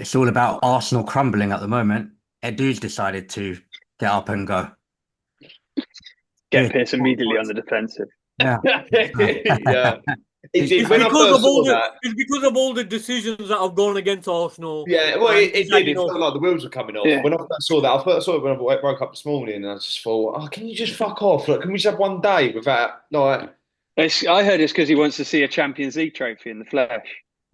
it's all about Arsenal crumbling at the moment. Edu's decided to get up and go. Get Good. Pierce immediately on the defensive. Yeah. Yeah. It did. It's When I first saw that, It's because of all the decisions that have gone against Arsenal. yeah, well, And it he's had did. It felt enough. like the wheels were coming off. Yeah. When I first saw that, I first saw it when I woke up this morning, and I just thought, "Oh, can you just fuck off? Like, can we just have one day without like?" I heard it's because he wants to see a Champions League trophy in the flesh.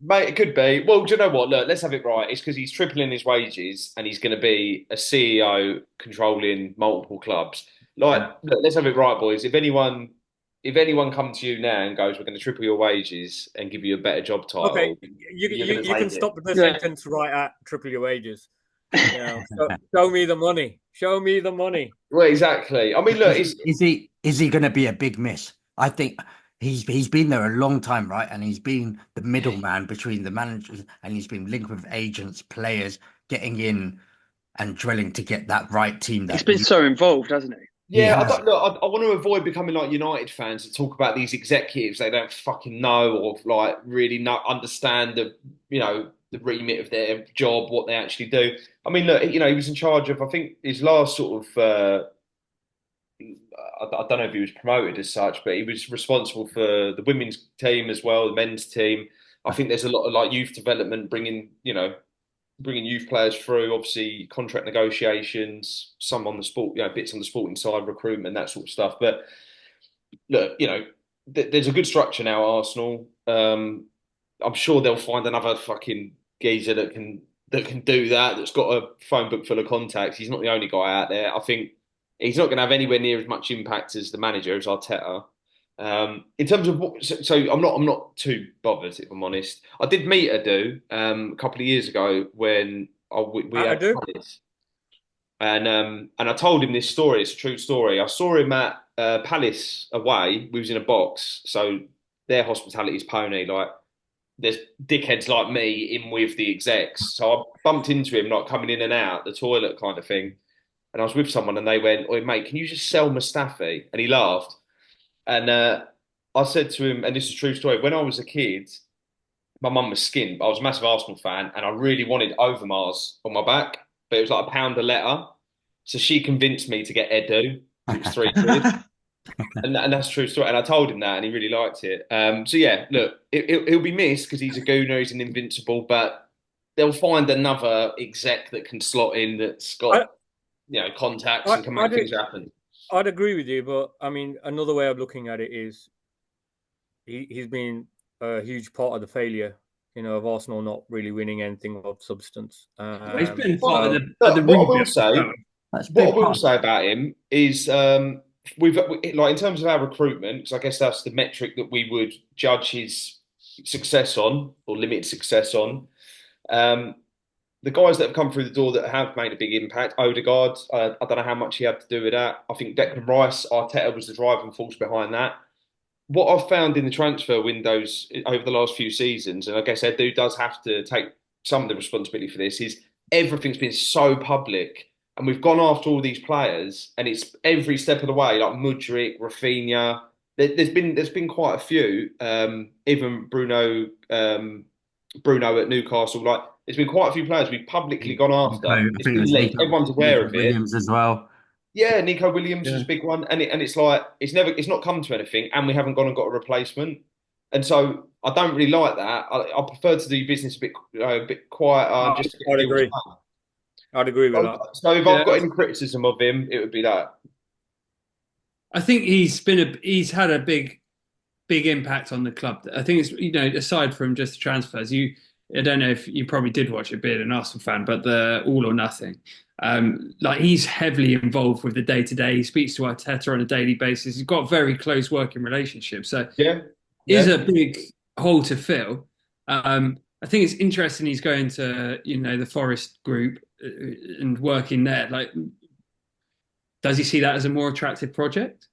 Mate, it could be. Well, do you know what? Look, let's have it right. It's because he's tripling his wages and he's going to be a CEO controlling multiple clubs. Like, look, let's have it right, boys. If anyone comes to you now and goes, "We're going to triple your wages and give you a better job Okay, title," you, you're you, going to you can take it. stop the Yeah. sentence right at triple your wages. Show me the money. Show me the money. Well, exactly. I mean, look, it's is he going to be a big miss? I think he's been there a long time, right? And he's been the middleman between the managers, and he's been linked with agents, players, getting in and drilling to get that right team He's that been so involved, hasn't he? he yeah. I has. don't look. I want to avoid becoming like United fans that talk about these executives they don't fucking know or like really not understand the remit of their job, what they actually do. I mean, look, he was in charge of. I think his last sort of. I don't know if he was promoted as such, but he was responsible for the women's team as well, the men's team. I think there's a lot of like youth development, bringing youth players through. Obviously, contract negotiations, some on the sport, bits on the sporting side, recruitment, that sort of stuff. But look, there's a good structure now at Arsenal. I'm sure they'll find another fucking geezer that can do that. That's got a phone book full of contacts. He's not the only guy out there. I think he's not going to have anywhere near as much impact as the manager, as Arteta. In terms of so I'm not too bothered if I'm honest. I did meet Adu a couple of years ago when we I had do. Palace, and I told him this story. It's a true story. I saw him at Palace away. We was in a box, so their hospitality is pony. Like there's dickheads like me in with the execs. So I bumped into him like coming in and out the toilet kind of thing. And I was with someone and they went, "Oi, mate, can you just sell Mustafi?" And he laughed. And I said to him, and this is a true story, when I was a kid, my mum was skint, but I was a massive Arsenal fan and I really wanted Overmars on my back, but it was like £1 a letter. So she convinced me to get Edu. It was £3. And that's a true story. And I told him that, and he really liked it. So yeah, look, he'll be missed because he's a gooner, he's an invincible, but they'll find another exec that can slot in that's got I, contacts I, and can make I'd, things happen. I'd agree with you, but I mean, another way of looking at it is he's been a huge part of the failure, of Arsenal not really winning anything of substance. He's been part of But, the what I will rebuild as say, well. That's a what big I will part. say about him is like in terms of our recruitment, because I guess that's the metric that we would judge his success on or limited success on. Um, the guys that have come through the door that have made a big impact, Odegaard, I don't know how much he had to do with that. I think Declan Rice, Arteta was the driving force behind that. What I've found in the transfer windows over the last few seasons, and I guess Edu does have to take some of the responsibility for this, is everything's been so public. And we've gone after all these players, and it's every step of the way, like Mudryk, Rafinha. There's been quite a few. Even Bruno at Newcastle. Like there's been quite a few players we've publicly gone Nico, after. I It's think it been was leaked. Everyone's aware Nico of it. Williams as well. Yeah, Nico Williams was Yeah. a big one, and it's like it's not come to anything, and we haven't gone and got a replacement, and so I don't really like that. I prefer to do business a bit quieter, and just get I'd deals agree. done. I'd agree with that. So if I've Yeah, got any criticism of him, it would be that. I think he's had a big impact on the club. I think it's aside from just the transfers, I don't know if you probably did watch it, being an Arsenal fan, but the All or Nothing. Like he's heavily involved with the day to day. He speaks to Arteta on a daily basis. He's got a very close working relationship. So Yeah, is yeah. a big hole to fill. I think it's interesting he's going to the Forest group and working there. Like, does he see that as a more attractive project?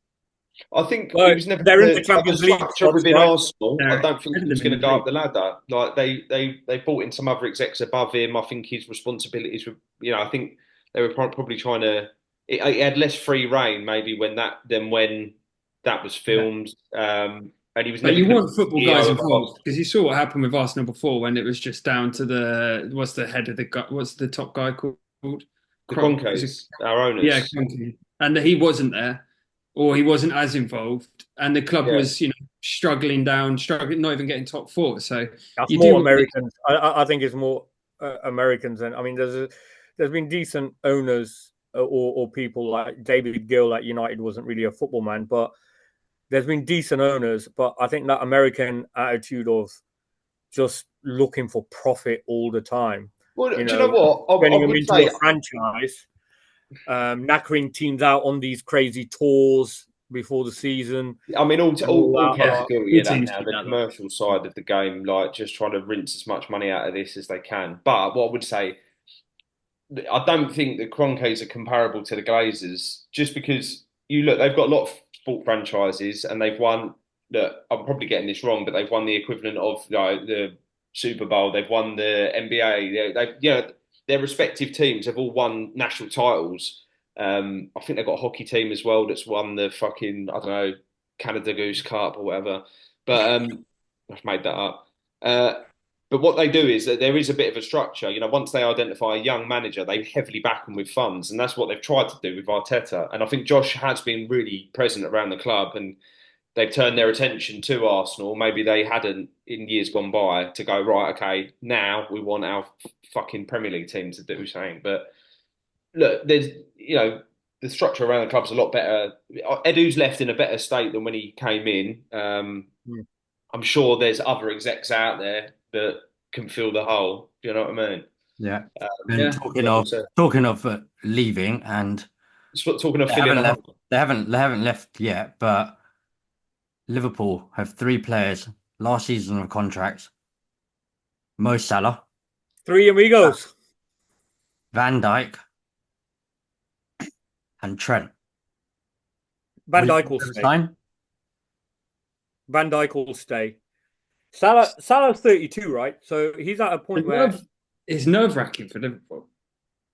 I think he Well, was never they're in the like the Champions League structure spots, within right? Arsenal. I They're don't think ahead he of was them in going to the go league. up the ladder. Like they brought in some other execs above him. I think his responsibilities were, I think they were probably trying to. It had less free reign maybe when that was Yeah. filmed. and he was. But never you gonna want be football CEO guys of involved Arsenal. because you saw what happened with Arsenal before when it was just down to what's the head of the guy, what's the top guy called? The Is it- Kroenkes, our owners. Yeah, Kroenke. And he wasn't there, or he wasn't as involved, and the club Yeah. was, struggling, not even getting top four. So That's you more do Americans. I think it's more Americans, and I mean, there's been decent owners or people like David Gill at United wasn't really a football man, but there's been decent owners. But I think that American attitude of just looking for profit all the time. Well, do you know what? I Turning them would into say, a franchise, knackering teams out on these crazy tours before the season. I mean, all clubs Yeah. are guilty of that Teams now. do The that, though. commercial side of the game, like just trying to rinse as much money out of this as they can. But what I would say, I don't think the Kroenkes are comparable to the Glazers, just because you look, they've got a lot of sport franchises and they've won. Look, I'm probably getting this wrong, but they've won the equivalent of the Super Bowl. They've won the NBA. Their respective teams have all won national titles. I think they've got a hockey team as well that's won the fucking, I don't know, Canada Goose Cup or whatever. But I've made that up. But what they do is that there is a bit of a structure. Once they identify a young manager, they heavily back them with funds, and that's what they've tried to do with Arteta. And I think Josh has been really present around the club, and they've turned their attention to Arsenal. Maybe they hadn't in years gone by to go, right, okay, now we want our fucking Premier League team to do something. But look, there's, the structure around the club's a lot better. Edu's left in a better state than when he came in. I'm sure there's other execs out there that can fill the hole. Do you know what I mean? Yeah. Yeah. And talking of leaving, and talking of they filling haven't the left. hole. They haven't left yet, but Liverpool have 3 players last season of contracts: Mo Salah, Three amigos. Van Dijk, and Trent. Van Will Dijk will you stay. sign? Van Dijk will stay. Salah's 32, right? So he's at a point where It's nerve-wracking for Liverpool.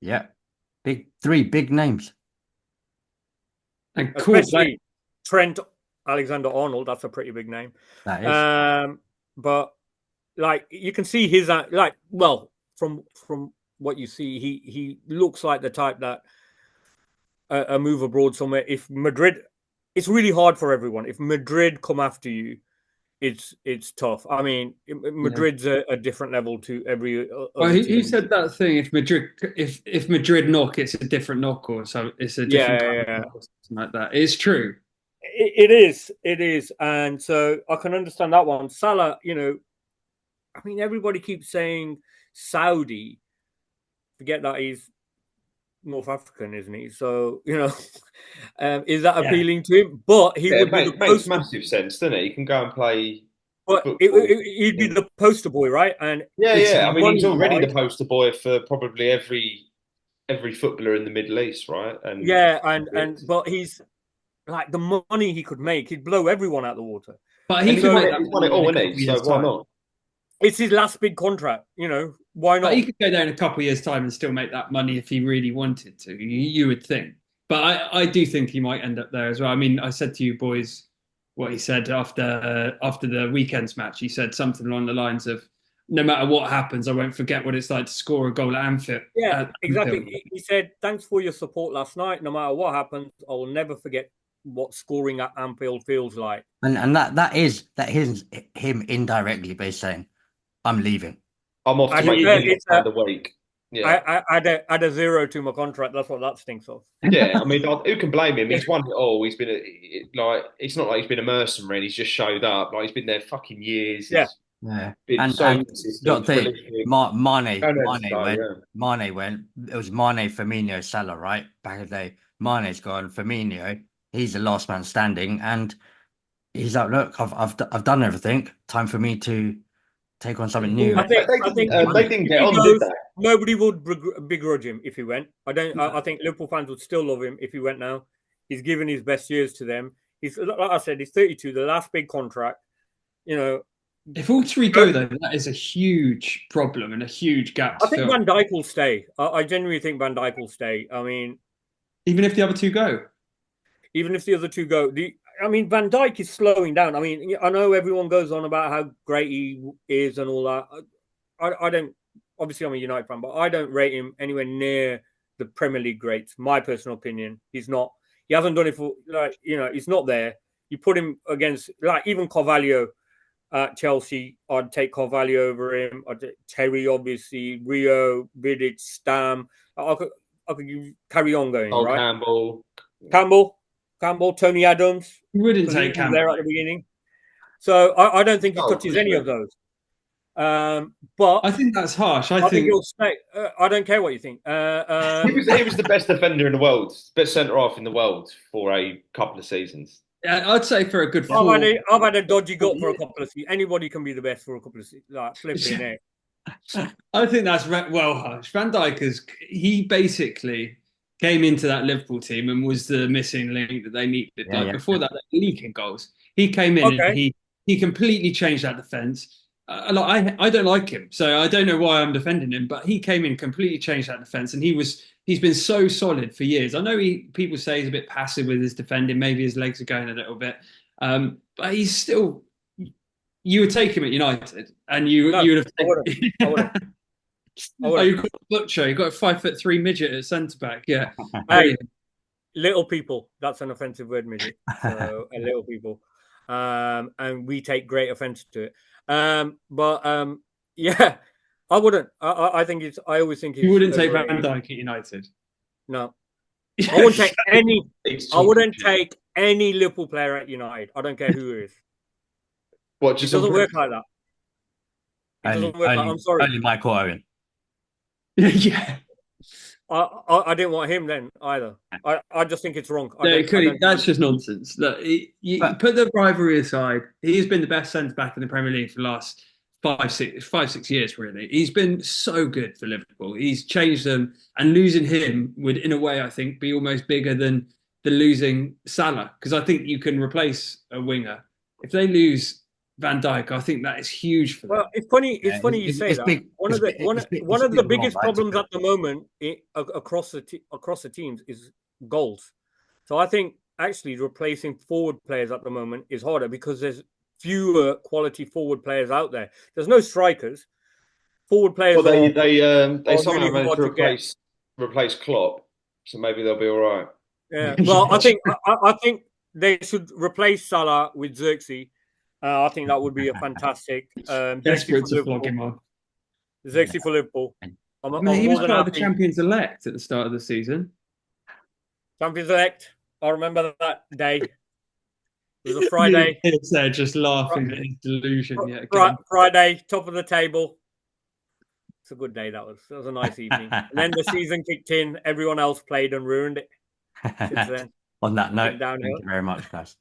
Yeah, 3 big names. And cool, especially Trent Alexander-Arnold. That's a pretty big name. That is. But like you can see his from what you see, he looks like the type that a move abroad somewhere. If Madrid, it's really hard for everyone. If Madrid come after you, it's tough. I mean, Madrid's a different level to every. Well, who said that thing? If Madrid knock, it's a different knock, or so it's a different kind of knock or something like that. It's true. It is, and so I can understand that one. Salah, I mean, everybody keeps saying Saudi. Forget that he's North African, isn't he? So is that appealing to him? But he would be makes massive sense, doesn't it? He can go and play. But he'd be the poster boy, right? And I mean, he's already the poster boy for probably every footballer in the Middle East, right? And but he's like the money he could make, he'd blow everyone out the water. But he could make that won it all, isn't he? So why not? It's his last big contract, why not? But he could go there in a couple of years' time and still make that money if he really wanted to. You would think. But I do think he might end up there as well. I mean, I said to you boys what he said after the weekend's match. He said something along the lines of, no matter what happens, I won't forget what it's like to score a goal at Anfield. Yeah, exactly. He said, thanks for your support last night. No matter what happens, I will never forget what scoring at Anfield feels like. And that is him indirectly by saying, I'm leaving. I'm off to make the week. Yeah. I add a 0 to my contract. That's what that stinks of. Yeah, I mean, who can blame him? He's won it all. He's been it's not like he's been a mercenary. He's just showed up. Like he's been there fucking years. Yeah. And Mane went. It was Mane, Firmino, Salah, right? Back in the day. Mane's gone. Firmino, he's the last man standing, and he's like, look, I've done everything. Time for me to take on something new. I think they didn't get on, did they? Nobody would begrudge him if he went. I think Liverpool fans would still love him if he went now. He's given his best years to them. He's, like I said, he's 32, the last big contract. If all 3 go though, that is a huge problem and a huge gap. I think Van Dijk will stay. I genuinely think Van Dijk will stay. I mean, even if the other 2 go. Even if the other 2 go, I mean, Van Dijk is slowing down. I mean, I know everyone goes on about how great he is and all that. I don't. Obviously, I'm a United fan, but I don't rate him anywhere near the Premier League greats. My personal opinion, he's not. He hasn't done it for he's not there. You put him against even Carvalho at Chelsea. I'd take Carvalho over him. I'd take Terry, obviously, Rio, Vidic, Stam. I could carry on going. Oh, right? Campbell. Tony Adams. You wouldn't He take was Campbell. there at the beginning. So I don't think he touches any of those. But I think that's harsh. I think he'll stay. I don't care what you think. He was the best defender in the world, best centre half in the world for a couple of seasons. I'd say for a good 4. I've had a dodgy gut for a couple of seasons. Anybody can be the best for a couple of seasons. Like flipping it. I think that's harsh. Van Dijk he basically came into that Liverpool team and was the missing link that they needed. Before that, they were leaking goals. He came in and he completely changed that defence. I don't like him, so I don't know why I'm defending him. But he came in, completely changed that defence, and he's been so solid for years. I know people say he's a bit passive with his defending. Maybe his legs are going a little bit, but he's still. You would take him at United, and you would have. I wouldn't. Oh, you've got Butcher. You've got a 5'3" midget at centre back. Yeah. Hey, little people. That's an offensive word, midget. So a little people, and we take great offence to it. Yeah, I wouldn't. I think it's. I always think you wouldn't take Van Dijk at United. No, I wouldn't take any. I wouldn't take any Liverpool player at United. I don't care who it is. What? Just it doesn't work like that. It doesn't work. I'm sorry. Only Michael Owen. Yeah. I didn't want him then either. I just think it's wrong. That's just nonsense. Look, you put the rivalry aside. He's been the best centre back in the Premier League for the last 5-6 years. Really, he's been so good for Liverpool. He's changed them, and losing him would, in a way, I think, be almost bigger than the losing Salah, because I think you can replace a winger. If they lose Van Dijk, I think that is huge for them. Well, it's funny. It's funny you say that. One of the biggest problems at the moment across the teams is goals. So I think actually replacing forward players at the moment is harder because there's fewer quality forward players out there. There's no strikers. Forward players. Well, they somehow managed to replace Klopp, so maybe they'll be all right. Yeah. Well, I think they should replace Salah with Xerxes. I think that would be a fantastic. Desperate to flog him on. Xerxes for Liverpool. He was part of the Champions Elect at the start of the season. Champions Elect. I remember that day. It was a Friday. It's there just laughing at his delusion. Friday, top of the table. It's a good day, that was. It was a nice evening. And then the season kicked in. Everyone else played and ruined it. Since then. On that note, thank you very much, guys.